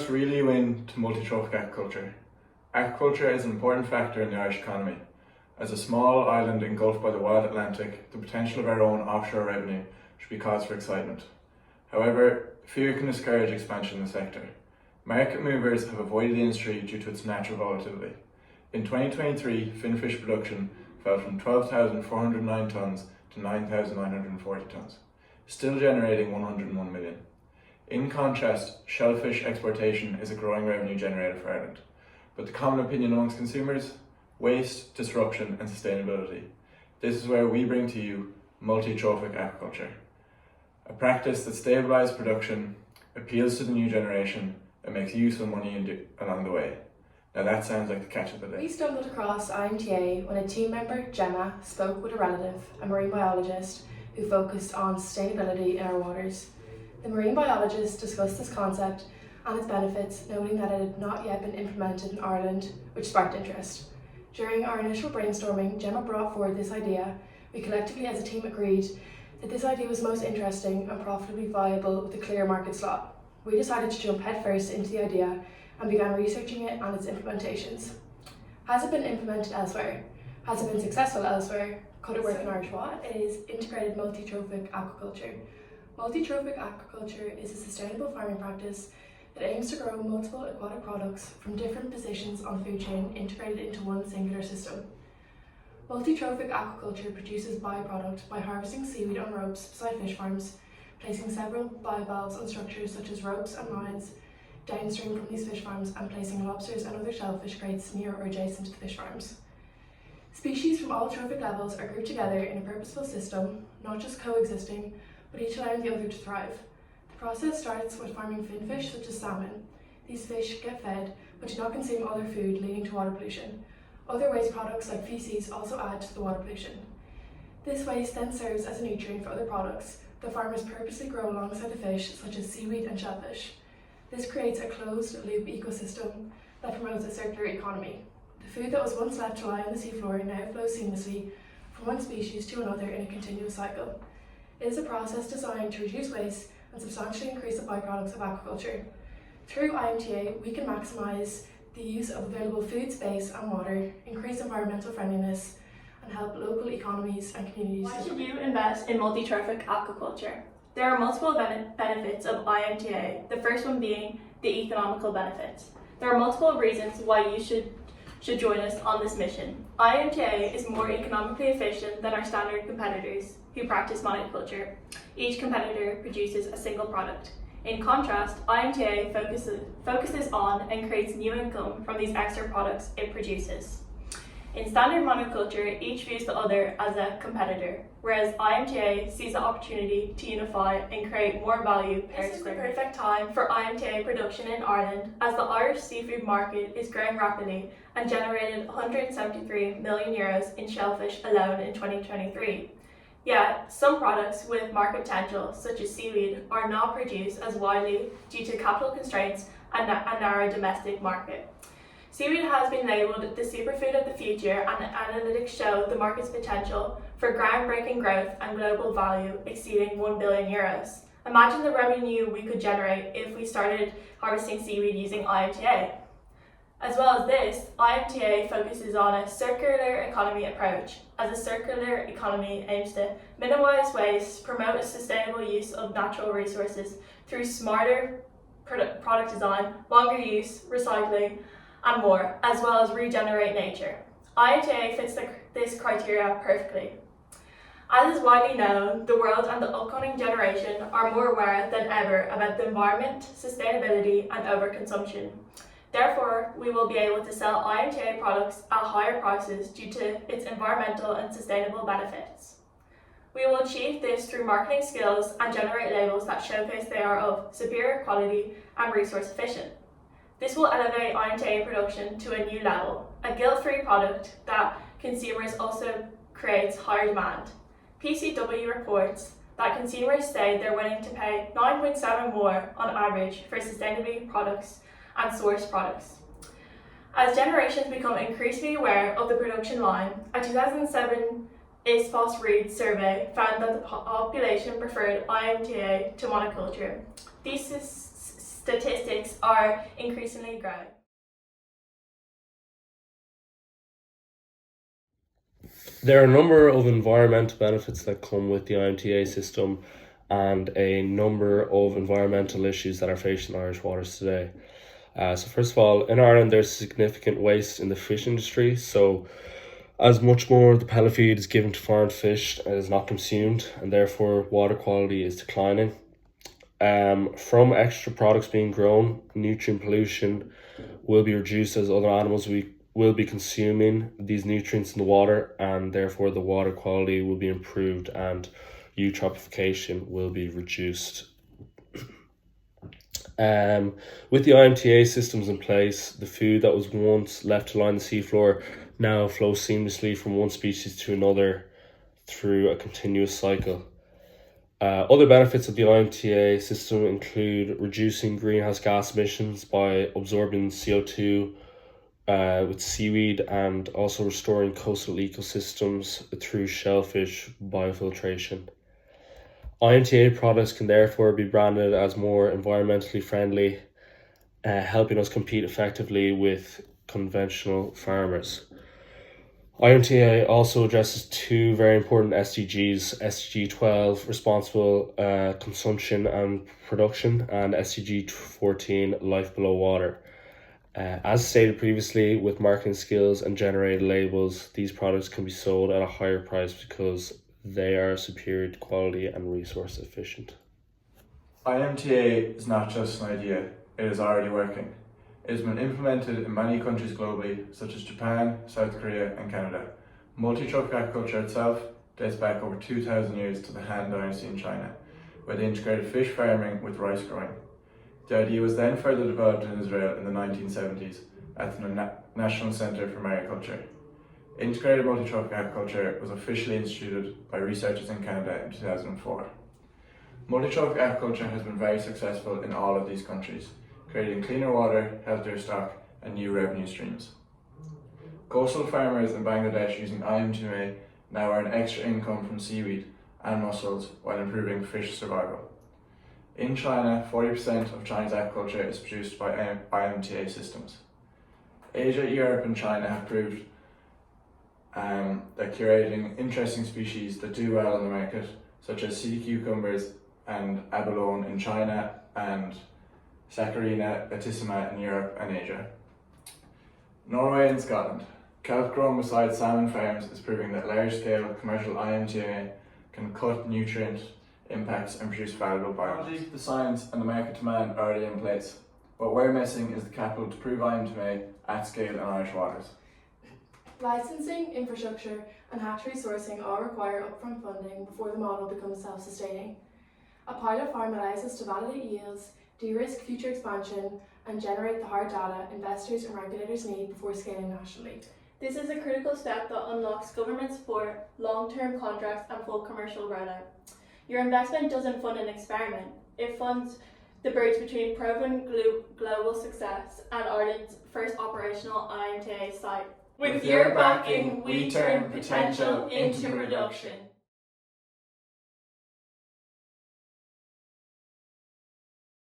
must really win to multi-trophic aquaculture. Aquaculture is an important factor in the Irish economy. As a small island engulfed by the wild Atlantic, the potential of our own offshore revenue should be cause for excitement. However, fear can discourage expansion in the sector. Market movers have avoided the industry due to its natural volatility. In 2023, finfish production fell from 12,409 tonnes to 9,940 tonnes, still generating 101 million. In contrast, shellfish exportation is a growing revenue generator for Ireland. But the common opinion amongst consumers? Waste, disruption and sustainability. This is where we bring to you multi-trophic aquaculture, a practice that stabilises production, appeals to the new generation and makes useful money along the way. Now that sounds like the catch of the day. We stumbled across IMTA when a team member, Gemma, spoke with a relative, a marine biologist, who focused on sustainability in our waters. The marine biologist discussed this concept and its benefits, noting that it had not yet been implemented in Ireland, which sparked interest. During our initial brainstorming, Gemma brought forward this idea. We collectively as a team agreed that this idea was most interesting and profitably viable with a clear market slot. We decided to jump headfirst into the idea and began researching it and its implementations. Has it been implemented elsewhere? Has it been successful elsewhere? Could it work in Irish? What is integrated multi-trophic aquaculture? Multi-trophic aquaculture is a sustainable farming practice that aims to grow multiple aquatic products from different positions on the food chain integrated into one singular system. Multi-trophic aquaculture produces byproduct by harvesting seaweed on ropes beside fish farms, placing several bivalves on structures such as ropes and lines downstream from these fish farms, and placing lobsters and other shellfish crates near or adjacent to the fish farms. Species from all trophic levels are grouped together in a purposeful system, not just coexisting, but each allowing the other to thrive. The process starts with farming finfish such as salmon. These fish get fed, but do not consume other food, leading to water pollution. Other waste products like feces also add to the water pollution. This waste then serves as a nutrient for other products the farmers purposely grow alongside the fish, such as seaweed and shellfish. This creates a closed-loop ecosystem that promotes a circular economy. The food that was once left to lie on the seafloor now flows seamlessly from one species to another in a continuous cycle. It is a process designed to reduce waste and substantially increase the byproducts of aquaculture. Through IMTA, we can maximise the use of available food, space and water, increase environmental friendliness, and help local economies and communities. Why should you invest in multi-trophic aquaculture? There are multiple benefits of IMTA, the first one being the economical benefits. There are multiple reasons why you should join us on this mission. IMTA is more economically efficient than our standard competitors who practice monoculture. Each competitor produces a single product. In contrast, IMTA focuses on and creates new income from these extra products it produces. In standard monoculture, each views the other as a competitor, whereas IMTA sees the opportunity to unify and create more value per square. This is the perfect time for IMTA production in Ireland, as the Irish seafood market is growing rapidly and generated €173 million in shellfish alone in 2023. Yet, some products with market potential, such as seaweed, are not produced as widely due to capital constraints and a narrow domestic market. Seaweed has been labelled the superfood of the future, and analytics show the market's potential for groundbreaking growth and global value exceeding €1 billion. Imagine the revenue we could generate if we started harvesting seaweed using IMTA. As well as this, IMTA focuses on a circular economy approach, as a circular economy aims to minimise waste, promote a sustainable use of natural resources through smarter product design, longer use, recycling, and more, as well as regenerate nature. IMTA fits this criteria perfectly. As is widely known, the world and the upcoming generation are more aware than ever about the environment, sustainability, and overconsumption. Therefore, we will be able to sell IMTA products at higher prices due to its environmental and sustainable benefits. We will achieve this through marketing skills and generate labels that showcase they are of superior quality and resource efficient. This will elevate IMTA production to a new level, a guilt-free product that consumers also creates higher demand. PCW reports that consumers say they're willing to pay 9.7 more on average for sustainability products and sourced products. As generations become increasingly aware of the production line, a 2007 Ipsos Reid survey found that the population preferred IMTA to monoculture. These statistics are increasingly growing. There are a number of environmental benefits that come with the IMTA system and a number of environmental issues that are facing Irish waters today. So first of all, in Ireland there's significant waste in the fish industry, so as much more the pellet feed is given to farmed fish and is not consumed, and therefore water quality is declining. From extra products being grown, nutrient pollution will be reduced as other animals will be consuming these nutrients in the water, and therefore the water quality will be improved and eutrophication will be reduced. With the IMTA systems in place, the food that was once left to line the seafloor now flows seamlessly from one species to another through a continuous cycle. Other benefits of the IMTA system include reducing greenhouse gas emissions by absorbing CO2 with seaweed, and also restoring coastal ecosystems through shellfish biofiltration. IMTA products can therefore be branded as more environmentally friendly, helping us compete effectively with conventional farmers. IMTA also addresses two very important SDGs, SDG 12, responsible consumption and production, and SDG 14, life below water. As stated previously, with marketing skills and generated labels, these products can be sold at a higher price because they are superior to quality and resource efficient. IMTA is not just an idea, it is already working. It has been implemented in many countries globally, such as Japan, South Korea and Canada. Multi-trophic aquaculture itself dates back over 2,000 years to the Han Dynasty in China, where they integrated fish farming with rice growing. The idea was then further developed in Israel in the 1970s at the National Center for Mariculture. Integrated multi-trophic aquaculture was officially instituted by researchers in Canada in 2004. Multi-trophic aquaculture has been very successful in all of these countries, creating cleaner water, healthier stock, and new revenue streams. Coastal farmers in Bangladesh using IMTA now earn extra income from seaweed and mussels while improving fish survival. In China, 40% of Chinese aquaculture is produced by IMTA systems. Asia, Europe and China have proved that curating interesting species that do well in the market, such as sea cucumbers and abalone in China and Saccharina latissima in Europe and Asia. Norway and Scotland. Kelp grown beside salmon farms is proving that large-scale commercial IMTA can cut nutrient impacts and produce valuable biomass. The science and the market demand are already in place. What we're missing is the capital to prove IMTA at scale in Irish waters. Licensing, infrastructure and hatchery sourcing all require upfront funding before the model becomes self-sustaining. A pilot farm allows us to validate yields, de-risk future expansion and generate the hard data investors and regulators need before scaling nationally. This is a critical step that unlocks government support, long-term contracts and full commercial rollout. Your investment doesn't fund an experiment, it funds the bridge between proven global success and Ireland's first operational IMTA site. With your backing, we turn potential into production.